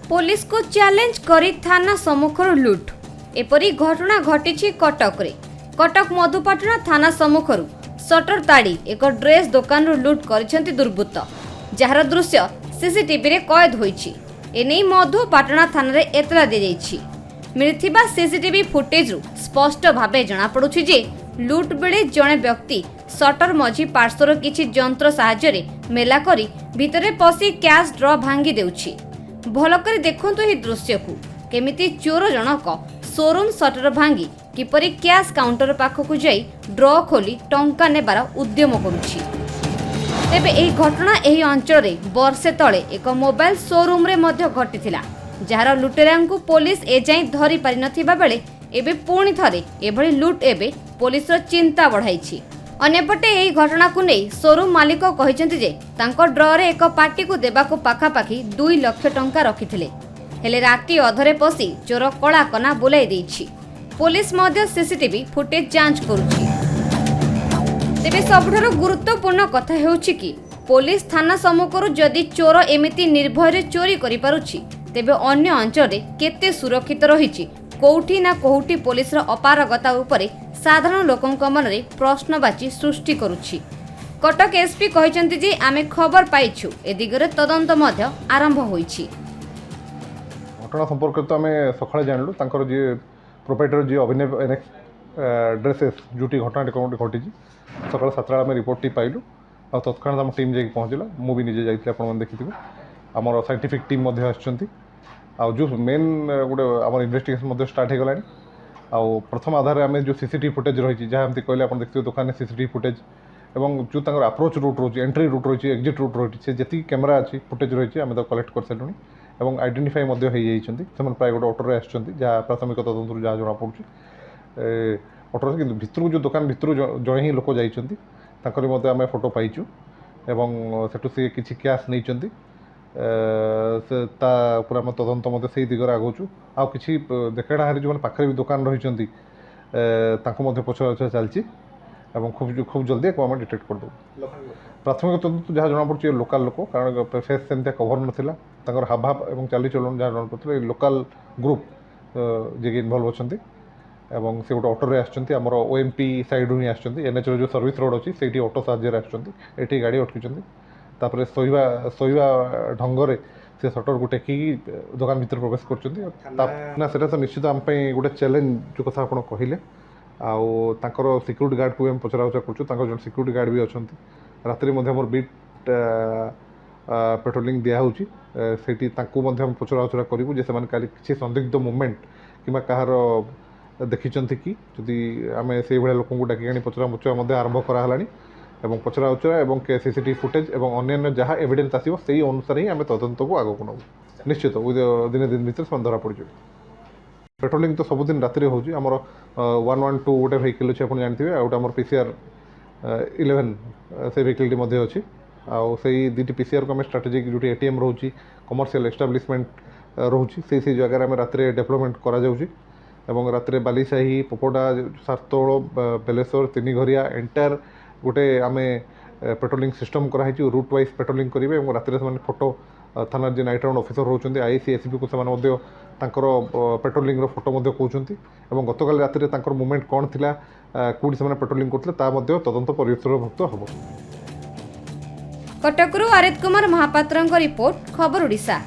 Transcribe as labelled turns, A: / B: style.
A: Police को challenge करी थाना सम्मुखर लुट एपरी घटना घटी कटक रे। कटक मधुपाटना थाना सम्मुखर सटर ताड़ी एक ड्रेस दुकान लुट कर दुर्बृत्त, जार दृश्य सीसीटीवी रे कैद होईछि। एने मधुपाटना थाना रे एतला दे जाईछि। मिलिथिबा सीसीटीवी फुटेज रु स्पष्ट भाबे जणा पडुछि जे लुट बेले जणे व्यक्ति सटर मझी पार्श्वर किछि जंत्र साहाय्य रे मेला करी भितरे पसी कैश ड्र भांगी देउछि। भल कर देखंतु एही दृश्य को केमिति चोर जनक शोरूम सटर भांगी किपरि कैश काउंटर पाखकु जाई ड्र खोली टंका नेबार उद्यम करुछि। तेबे एही घटना एही अंचल रे वर्षे तळे एक मोबाइल शोरूम रे मध्य घटिथिला, जार लुटेरांकु पुलिस एजाई धरि पारि नथिबा बेले एबे पुणी थरे एभଳି लुट एबे पुलिस रो चिंता बढ़ाइछि। अन्यपटे एही घटना को नहीं शोरूम मालिक कहिसेंति जे तांको ड्र रे एक पार्टी को देबाको पाखापाखी 2 लाख टंका रखिथिले, हेले राति अधरे पसी चोर कला कना बुलाई देछि। पुलिस मध्य सीसीटीवी फुटेज जांच करुछि। तेबे सबठारु गुरुत्वपूर्ण कथा हेउछि कि पुलिस थाना सम्मुखरु जदि चोर एमिति निर्भय रे चोरी करि पारुछि तेबे अन्य अंचल रे केते सुरक्षित रहिछि कोउठी ना कोउठी पुलिस रो अपारगता उपरे साधारण लोकंक मनरे प्रश्नवाची सृष्टि करुछि। कटक एसपी कहिसेंति जे आमे खबर पाइछु ए दिगरे तदंत मध्य आरंभ होईछि।
B: घटना संपर्क तो आमे सखाळे जानलु तांकर जे प्रोप्राइटर जे अभिनव ड्रेसेस जुटी घटना घटी सकाळ 7 आमे रिपोर्ट टी पाइलु आ तत्काल हम टीम जे पहुंचला मु भी निजे जाइतले आपण मन देखिथिबे हमर साइंटिफिक टीम मध्य आछंती आ जो मेन गोटे आम इन्वेस्टिगेशन मध्य स्टार्ट हो गलानी। आ प्रथम आधार आम जो सीसीटीवी फुटेज रही जहाँ एमती कहले आप देखते दुकान सीसीटीवी फुटेज और जो तंगर अप्रोच रूट रोचे एंट्री रूट रही एक्जिट रूट रही से जी कैमेरा अच्छी फुटेज रही आम कलेक्ट कर सारूँ और आइडेंटिफाई से प्राय गोटे ऑटो जहाँ प्राथमिक तदंतर जहाँ जना पड़ी ऑटो कि भितर जो दुकान भितर जड़े ही लोक जाकर आम फोटो पाइचु सेठू सी किसी कैश नहीं पूरा तदंत मत से दिगरे आगुचु आ कि देखेड़ा हारी जो पाखे भी दुकान रही पचरा चलती खूब जल्दी आम डिटेक्ट करदे। प्राथमिक तदंत जहाँ जना पड़ी लोकाल लोक कारण फेस सेमती कभर नाला हावभाव और चालीचलन जहाँ जना पड़े लोकाल ग्रुप जे इनवल्व अच्छा से गोटे ऑटो आमर ओएमपी साइड ही एनएच जो सर्विस रोड अच्छी से ऑटो साहाଯ୍य ये गाड़ी अटकी तापर शोवा ढंग से सटर को टेकिकी दुकान भीतर प्रवेश कर तो निश्चित आम गोटे चैलेंज जो कथा आप कहले आर सिक्यूरीटी गार्ड को पचरा उचरा कर सिक्यूरीटी गार्ड भी अच्छा रात मोर बीट पेट्रोलिंग दिहूँ से पचरा उचरा करूँ जे किसी संदिग्ध मुवमेंट कि कहार देखी कि जदि आम से लोक डाक पचरा मुचरा आरंभ कराला एवं पचरा उचरा एवं सीसीटीवी फुटेज एवं अन्य जहाँ एविडेंस आसो से अनुसार ही आम तदंत को आगे को नबू निश्चित दिने दिन भर से धरा पड़। पेट्रोलिंग तो सबुदिन राति होमर 112 गोटे भेहिकल अच्छे आप जानते हैं आम पीसीआर 11 से भेहिकल अच्छी आई दुटी पीसीआर को आम स्ट्राटेजिक जो एटीएम रोचे कमर्शियल एस्टाब्लिशमेंट रोचे से जगह आम रात डेवलपमेंट कर रात बालीसाही पोपडा सारतोल बेलेश्वर तीन घरिया एंटायर गोटे आम पेट्रोलिंग सिस्टम कराई रूट वाइज पेट्रोलिंग करेंगे और रात फोटो थाना जो नाइट राउंड ऑफिसर रोचे आईसी एसपी को पेट्रोलिंग फोटो कहते और गतकाल रात मुवमेंट कौन थी कौटी से पेट्रोलिंग करते तदंत परिसरभुक्त हम।
A: कटकरू आरित कुमार महापात्र रिपोर्ट खबर ओडिशा।